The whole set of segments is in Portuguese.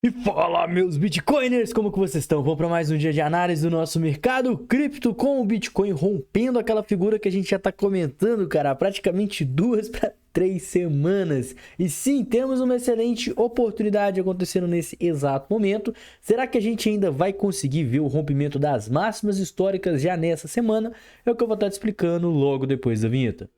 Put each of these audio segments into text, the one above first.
E fala, meus bitcoiners, como que vocês estão? Vamos para mais um dia de análise do nosso mercado cripto com o Bitcoin rompendo aquela figura que a gente já está comentando, cara, há praticamente 2 para 3 semanas. E sim, temos uma excelente oportunidade acontecendo nesse exato momento. Será que a gente ainda vai conseguir ver o rompimento das máximas históricas já nessa semana? É o que eu vou estar te explicando logo depois da vinheta.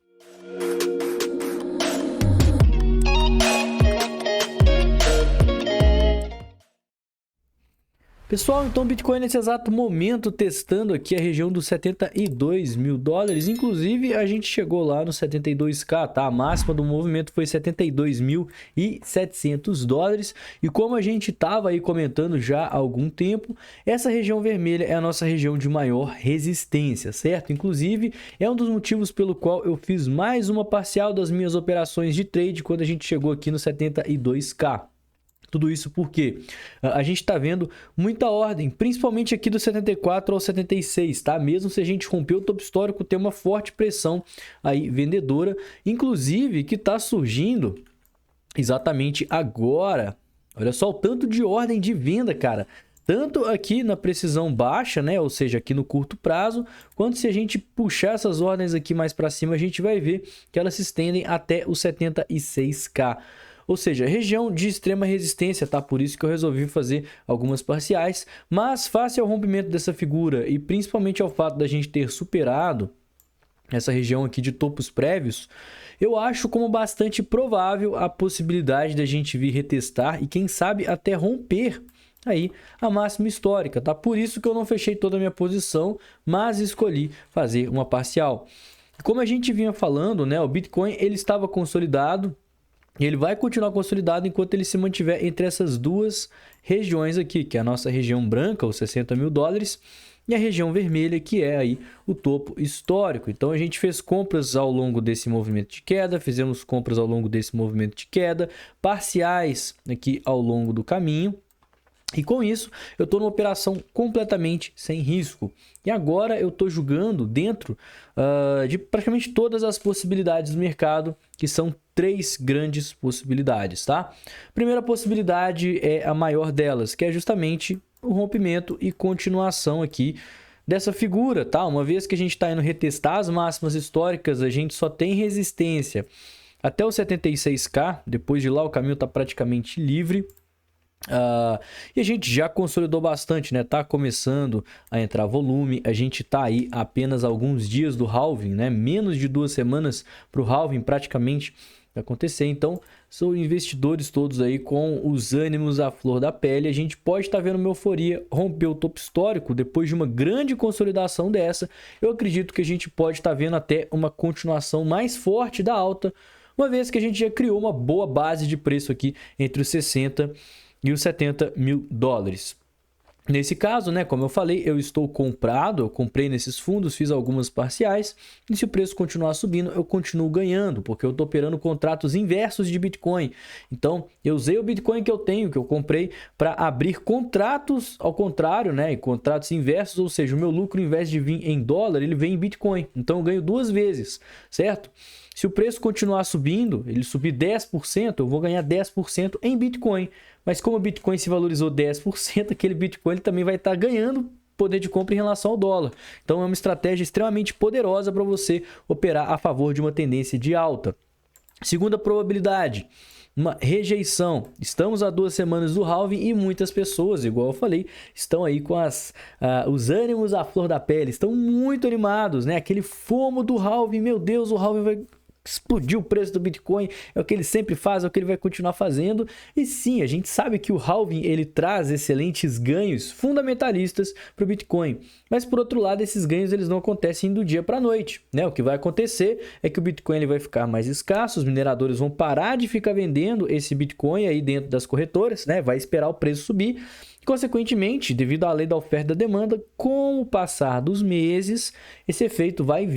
Pessoal, então o Bitcoin nesse exato momento testando aqui a região dos 72 mil dólares. Inclusive, a gente chegou lá no 72k, tá? A máxima do movimento foi 72.700 dólares. E como a gente estava aí comentando já há algum tempo, essa região vermelha é a nossa região de maior resistência, certo? Inclusive, é um dos motivos pelo qual eu fiz mais uma parcial das minhas operações de trade quando a gente chegou aqui no 72k. Tudo isso porque a gente está vendo muita ordem, principalmente aqui do 74 ao 76, tá? Mesmo se a gente romper o topo histórico, tem uma forte pressão aí vendedora, inclusive que está surgindo exatamente agora. Olha só o tanto de ordem de venda, cara. Tanto aqui na precisão baixa, né? Ou seja, aqui no curto prazo, quanto se a gente puxar essas ordens aqui mais para cima, a gente vai ver que elas se estendem até os 76k. Ou seja, região de extrema resistência, tá? Por isso que eu resolvi fazer algumas parciais. Mas face ao rompimento dessa figura e principalmente ao fato da gente ter superado essa região aqui de topos prévios, eu acho como bastante provável a possibilidade da gente vir retestar e quem sabe até romper aí a máxima histórica, tá? Por isso que eu não fechei toda a minha posição, mas escolhi fazer uma parcial. Como a gente vinha falando, né? O Bitcoin ele estava consolidado. E ele vai continuar consolidado enquanto ele se mantiver entre essas duas regiões aqui, que é a nossa região branca, os 60 mil dólares, e a região vermelha, que é aí o topo histórico. Então a gente fez compras ao longo desse movimento de queda, fizemos compras ao longo desse movimento de queda, parciais aqui ao longo do caminho. E com isso, eu estou numa operação completamente sem risco. E agora eu estou jogando dentro de praticamente todas as possibilidades do mercado, que são 3 grandes possibilidades, tá? Primeira possibilidade é a maior delas, que é justamente o rompimento e continuação aqui dessa figura, tá? Uma vez que a gente está indo retestar as máximas históricas, a gente só tem resistência até o 76k, depois de lá o caminho está praticamente livre. E a gente já consolidou bastante, né? Tá começando a entrar volume. A gente tá aí apenas alguns dias do halving, né? Menos de 2 semanas para o halving praticamente acontecer. Então, são investidores todos aí com os ânimos à flor da pele. A gente pode estar vendo uma euforia romper o topo histórico depois de uma grande consolidação dessa. Eu acredito que a gente pode estar vendo até uma continuação mais forte da alta, uma vez que a gente já criou uma boa base de preço aqui entre os 60 e os 70 mil dólares. Nesse caso, né, como eu falei, eu estou comprado, eu comprei nesses fundos, fiz algumas parciais, e se o preço continuar subindo, eu continuo ganhando, porque eu estou operando contratos inversos de Bitcoin. Então, eu usei o Bitcoin que eu tenho, que eu comprei, para abrir contratos ao contrário, né, e contratos inversos, ou seja, o meu lucro, ao invés de vir em dólar, ele vem em Bitcoin. Então, eu ganho 2 vezes, certo? Se o preço continuar subindo, ele subir 10%, eu vou ganhar 10% em Bitcoin. Mas como o Bitcoin se valorizou 10%, aquele Bitcoin ele também vai estar ganhando poder de compra em relação ao dólar. Então é uma estratégia extremamente poderosa para você operar a favor de uma tendência de alta. Segunda probabilidade, uma rejeição. Estamos a 2 semanas do halving e muitas pessoas, igual eu falei, estão aí com os ânimos à flor da pele, estão muito animados, né? Aquele fomo do halving, meu Deus, o halving vai explodir o preço do Bitcoin, é o que ele sempre faz, é o que ele vai continuar fazendo. E sim, a gente sabe que o halving ele traz excelentes ganhos fundamentalistas para o Bitcoin, mas por outro lado esses ganhos eles não acontecem do dia para a noite, né? O que vai acontecer é que o Bitcoin ele vai ficar mais escasso, os mineradores vão parar de ficar vendendo esse Bitcoin aí dentro das corretoras, né? Vai esperar o preço subir. Consequentemente, devido à lei da oferta e da demanda, com o passar dos meses, esse efeito vai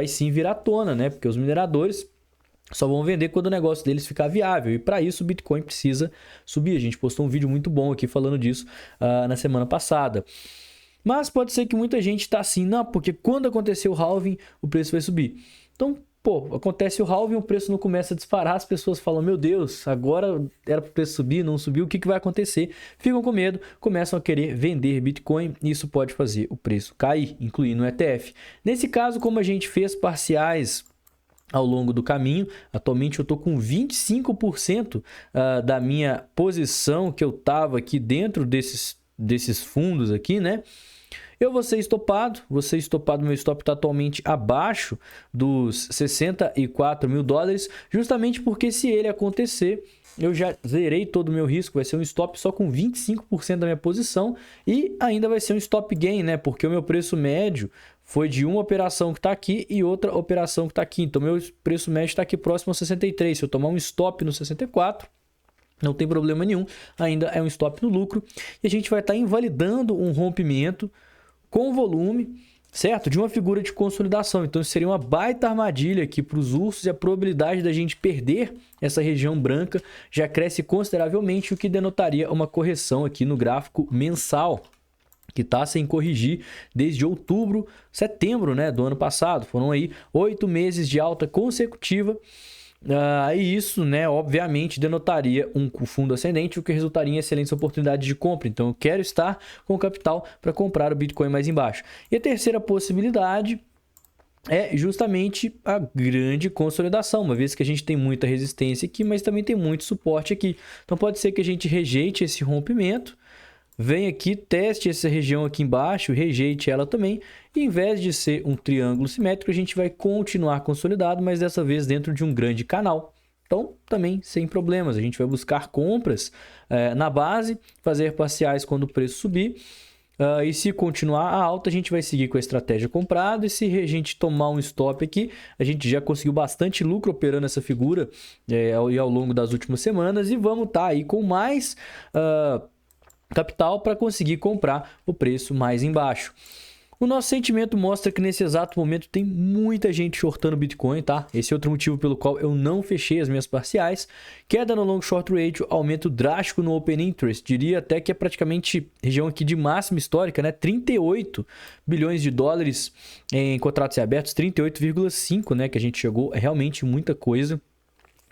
sim vir à tona, né? Porque os mineradores só vão vender quando o negócio deles ficar viável. E para isso o Bitcoin precisa subir. A gente postou um vídeo muito bom aqui falando disso na semana passada. Mas pode ser que muita gente está assim, não, porque quando acontecer o halving, o preço vai subir. Então, pô, acontece o halving, o preço não começa a disparar, as pessoas falam, meu Deus, agora era para o preço subir, não subiu, o que vai acontecer? Ficam com medo, começam a querer vender Bitcoin e isso pode fazer o preço cair, incluindo o ETF. Nesse caso, como a gente fez parciais ao longo do caminho, atualmente eu estou com 25% da minha posição que eu estava aqui dentro desses fundos aqui, né? Eu vou ser estopado, meu stop está atualmente abaixo dos 64 mil dólares, justamente porque se ele acontecer, eu já zerei todo o meu risco, vai ser um stop só com 25% da minha posição e ainda vai ser um stop gain, né? Porque o meu preço médio foi de uma operação que está aqui e outra operação que está aqui. Então, meu preço médio está aqui próximo a 63. Se eu tomar um stop no 64, não tem problema nenhum, ainda é um stop no lucro. E a gente vai estar invalidando um rompimento com volume, certo? De uma figura de consolidação. Então, isso seria uma baita armadilha aqui para os ursos e a probabilidade da gente perder essa região branca já cresce consideravelmente, o que denotaria uma correção aqui no gráfico mensal, que está sem corrigir desde setembro, né, do ano passado. Foram aí 8 meses de alta consecutiva. E isso, né, obviamente, denotaria um fundo ascendente, o que resultaria em excelentes oportunidades de compra. Então, eu quero estar com capital para comprar o Bitcoin mais embaixo. E a terceira possibilidade é justamente a grande consolidação, uma vez que a gente tem muita resistência aqui, mas também tem muito suporte aqui. Então, pode ser que a gente rejeite esse rompimento, vem aqui, teste essa região aqui embaixo, rejeite ela também. E em vez de ser um triângulo simétrico, a gente vai continuar consolidado, mas dessa vez dentro de um grande canal. Então, também sem problemas. A gente vai buscar compras na base, fazer parciais quando o preço subir. E se continuar a alta, a gente vai seguir com a estratégia comprada. E se a gente tomar um stop aqui, a gente já conseguiu bastante lucro operando essa figura ao longo das últimas semanas. E vamos estar aí com mais capital para conseguir comprar o preço mais embaixo. O nosso sentimento mostra que nesse exato momento tem muita gente shortando Bitcoin, tá? Esse é outro motivo pelo qual eu não fechei as minhas parciais. Queda no long short ratio, aumento drástico no open interest. Diria até que é praticamente região aqui de máxima histórica, né? 38 bilhões de dólares em contratos abertos, 38,5, né? Que a gente chegou, é realmente muita coisa.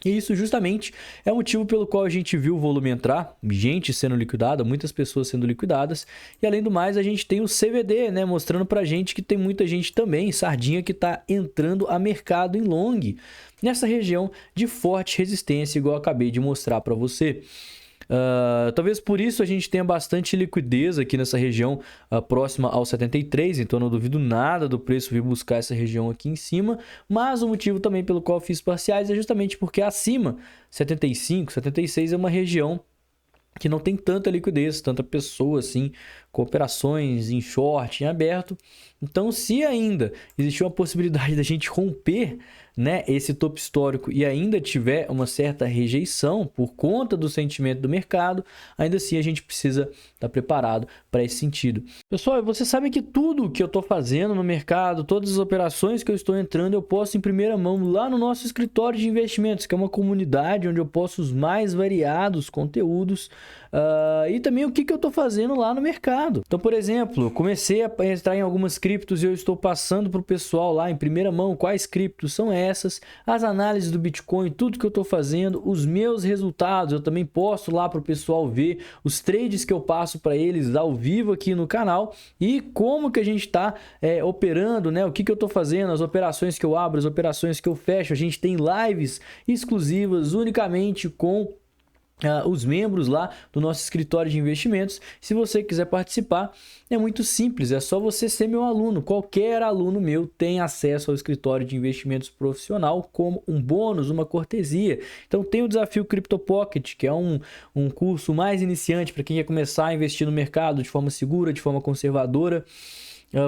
E isso justamente é o motivo pelo qual a gente viu o volume entrar, gente sendo liquidada, muitas pessoas sendo liquidadas. E além do mais, a gente tem o CVD, né, mostrando pra gente que tem muita gente também, sardinha, que está entrando a mercado em long, nessa região de forte resistência, igual eu acabei de mostrar para você. Talvez por isso a gente tenha bastante liquidez aqui nessa região próxima ao 73, então não duvido nada do preço vir buscar essa região aqui em cima, mas o motivo também pelo qual eu fiz parciais é justamente porque acima 75, 76 é uma região que não tem tanta liquidez, tanta pessoa assim, com operações em short, em aberto. Então, se ainda existir uma possibilidade da gente romper, né, esse topo histórico e ainda tiver uma certa rejeição por conta do sentimento do mercado, ainda assim a gente precisa estar preparado para esse sentido. Pessoal, você sabe que tudo que eu estou fazendo no mercado, todas as operações que eu estou entrando, eu posto em primeira mão lá no nosso escritório de investimentos, que é uma comunidade onde eu posto os mais variados conteúdos e também o que eu estou fazendo lá no mercado. Então, por exemplo, eu comecei a entrar em algumas criptos e eu estou passando para o pessoal lá em primeira mão quais criptos são essas, as análises do Bitcoin, tudo que eu estou fazendo, os meus resultados, eu também posto lá para o pessoal ver os trades que eu passo para eles ao vivo aqui no canal e como que a gente está operando, né? O que eu estou fazendo, as operações que eu abro, as operações que eu fecho. A gente tem lives exclusivas unicamente com os membros lá do nosso escritório de investimentos. Se você quiser participar, é muito simples, é só você ser meu aluno. Qualquer aluno meu tem acesso ao escritório de investimentos profissional como um bônus, uma cortesia. Então tem o desafio Crypto Pocket, que é um curso mais iniciante para quem quer começar a investir no mercado de forma segura, de forma conservadora,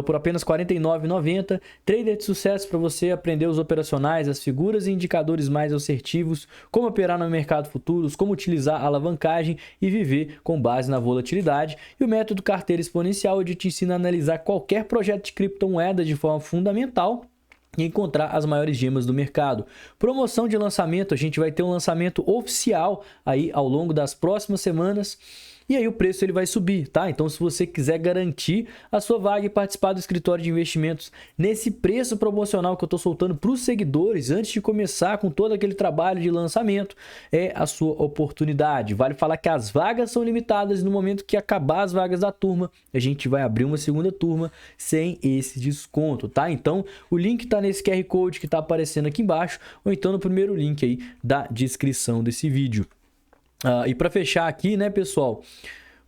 por apenas R$ 49,90. Trader de sucesso para você aprender os operacionais, as figuras e indicadores mais assertivos, como operar no mercado futuros, como utilizar a alavancagem e viver com base na volatilidade. E o método carteira exponencial, onde te ensina a analisar qualquer projeto de criptomoeda de forma fundamental e encontrar as maiores gemas do mercado. Promoção de lançamento, a gente vai ter um lançamento oficial aí ao longo das próximas semanas. e aí o preço ele vai subir, tá? Então se você quiser garantir a sua vaga e participar do escritório de investimentos nesse preço promocional que eu estou soltando para os seguidores antes de começar com todo aquele trabalho de lançamento, é a sua oportunidade. Vale falar que as vagas são limitadas, no momento que acabar as vagas da turma, a gente vai abrir uma segunda turma sem esse desconto, tá? Então o link está nesse QR Code que está aparecendo aqui embaixo, ou então no primeiro link aí da descrição desse vídeo. E para fechar aqui, né, pessoal,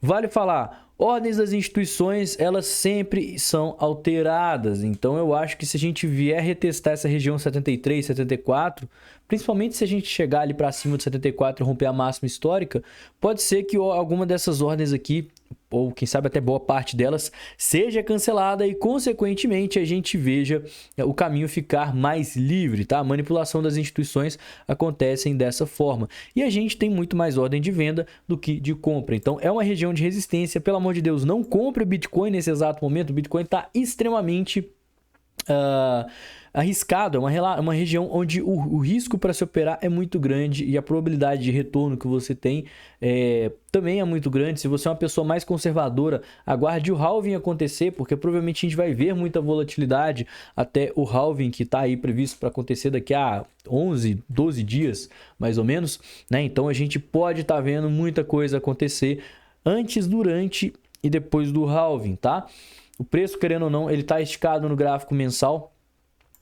vale falar, ordens das instituições, elas sempre são alteradas. Então eu acho que se a gente vier retestar essa região 73, 74, principalmente se a gente chegar ali para cima de 74 e romper a máxima histórica, pode ser que alguma dessas ordens aqui, ou quem sabe até boa parte delas, seja cancelada e consequentemente a gente veja o caminho ficar mais livre, tá? A manipulação das instituições acontecem dessa forma. E a gente tem muito mais ordem de venda do que de compra. Então é uma região de resistência. Pelo amor de Deus, não compre o Bitcoin nesse exato momento. O Bitcoin está extremamente arriscado, é uma região onde o risco para se operar é muito grande e a probabilidade de retorno que você tem também é muito grande. Se você é uma pessoa mais conservadora, aguarde o halving acontecer, porque provavelmente a gente vai ver muita volatilidade até o halving que está aí previsto para acontecer daqui a 11, 12 dias, mais ou menos, né? Então a gente pode estar vendo muita coisa acontecer antes, durante e depois do halving, tá? O preço, querendo ou não, ele está esticado no gráfico mensal.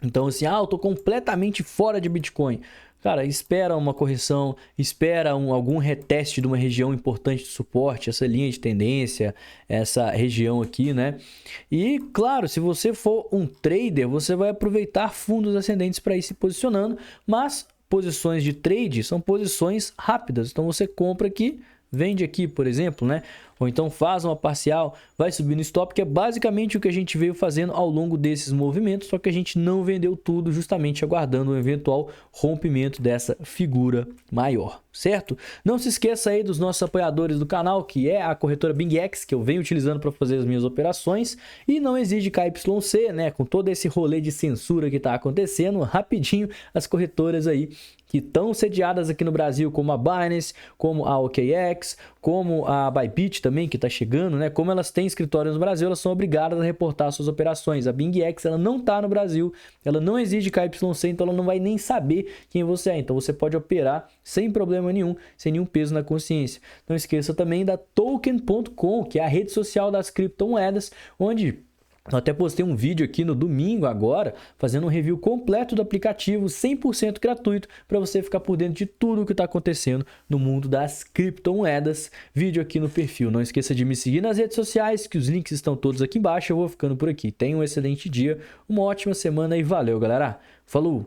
Então, assim, eu tô completamente fora de Bitcoin. Cara, espera uma correção, espera algum reteste de uma região importante de suporte, essa linha de tendência, essa região aqui, né? E, claro, se você for um trader, você vai aproveitar fundos ascendentes para ir se posicionando, mas posições de trade são posições rápidas. Então, você compra aqui, vende aqui, por exemplo, né? Ou então faz uma parcial, vai subir no stop, que é basicamente o que a gente veio fazendo ao longo desses movimentos, só que a gente não vendeu tudo, justamente aguardando um eventual rompimento dessa figura maior, certo? Não se esqueça aí dos nossos apoiadores do canal, que é a corretora BingX, que eu venho utilizando para fazer as minhas operações, e não exige KYC, né? Com todo esse rolê de censura que está acontecendo, rapidinho, as corretoras aí que estão sediadas aqui no Brasil, como a Binance, como a OKX, como a Bybit também, que está chegando, né? Como elas têm escritórios no Brasil, elas são obrigadas a reportar suas operações. A BingX, ela não está no Brasil, ela não exige KYC, então ela não vai nem saber quem você é. Então você pode operar sem problema nenhum, sem nenhum peso na consciência. Não esqueça também da Token.com, que é a rede social das criptomoedas, onde eu até postei um vídeo aqui no domingo agora, fazendo um review completo do aplicativo, 100% gratuito, para você ficar por dentro de tudo o que está acontecendo no mundo das criptomoedas. Vídeo aqui no perfil. Não esqueça de me seguir nas redes sociais, que os links estão todos aqui embaixo. Eu vou ficando por aqui. Tenha um excelente dia, uma ótima semana e valeu, galera. Falou!